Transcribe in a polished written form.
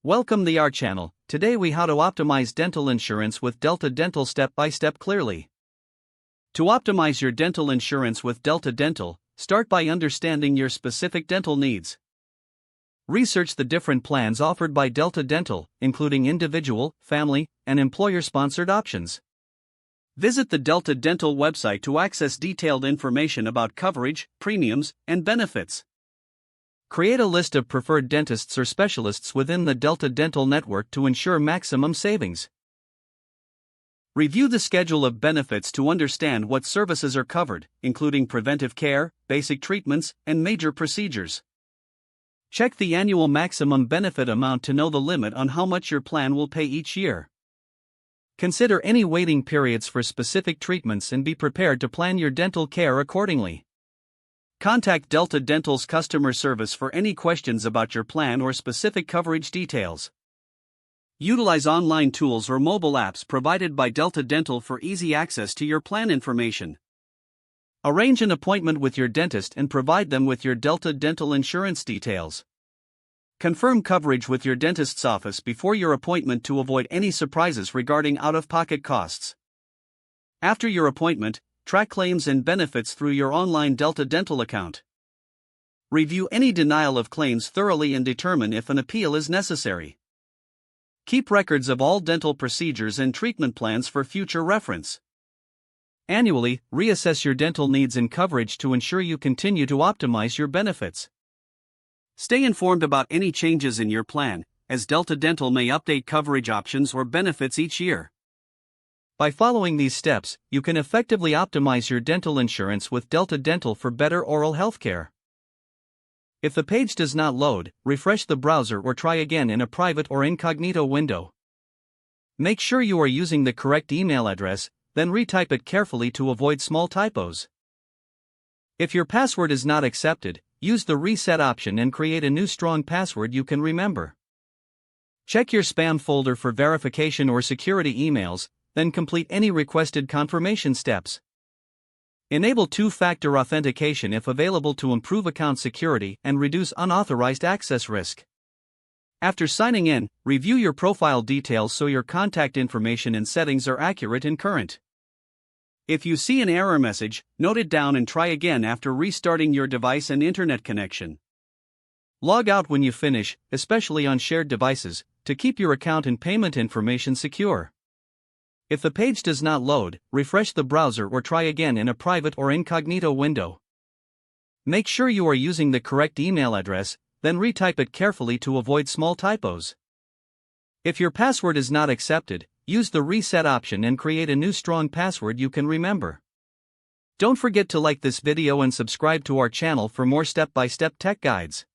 Welcome to our channel. Today we how to optimize dental insurance with Delta Dental step by step clearly. To optimize your dental insurance with Delta Dental, start by understanding your specific dental needs. Research the different plans offered by Delta Dental, including individual, family, and employer-sponsored options. Visit the Delta Dental website to access detailed information about coverage, premiums, and benefits. Create a list of preferred dentists or specialists within the Delta Dental network to ensure maximum savings. Review the schedule of benefits to understand what services are covered, including preventive care, basic treatments, and major procedures. Check the annual maximum benefit amount to know the limit on how much your plan will pay each year. Consider any waiting periods for specific treatments and be prepared to plan your dental care accordingly. Contact Delta Dental's customer service for any questions about your plan or specific coverage details. Utilize online tools or mobile apps provided by Delta Dental for easy access to your plan information. Arrange an appointment with your dentist and provide them with your Delta Dental insurance details. Confirm coverage with your dentist's office before your appointment to avoid any surprises regarding out-of-pocket costs. After your appointment, track claims and benefits through your online Delta Dental account. Review any denial of claims thoroughly and determine if an appeal is necessary. Keep records of all dental procedures and treatment plans for future reference. Annually, reassess your dental needs and coverage to ensure you continue to optimize your benefits. Stay informed about any changes in your plan, as Delta Dental may update coverage options or benefits each year. By following these steps, you can effectively optimize your dental insurance with Delta Dental for better oral health care. If the page does not load, refresh the browser or try again in a private or incognito window. Make sure you are using the correct email address, then retype it carefully to avoid small typos. If your password is not accepted, use the reset option and create a new strong password you can remember. Check your spam folder for verification or security emails, then complete any requested confirmation steps. Enable two-factor authentication if available to improve account security and reduce unauthorized access risk. After signing in, review your profile details so your contact information and settings are accurate and current. If you see an error message, note it down and try again after restarting your device and internet connection. Log out when you finish, especially on shared devices, to keep your account and payment information secure. If the page does not load, refresh the browser or try again in a private or incognito window. Make sure you are using the correct email address, then retype it carefully to avoid small typos. If your password is not accepted, use the reset option and create a new strong password you can remember. Don't forget to like this video and subscribe to our channel for more step-by-step tech guides.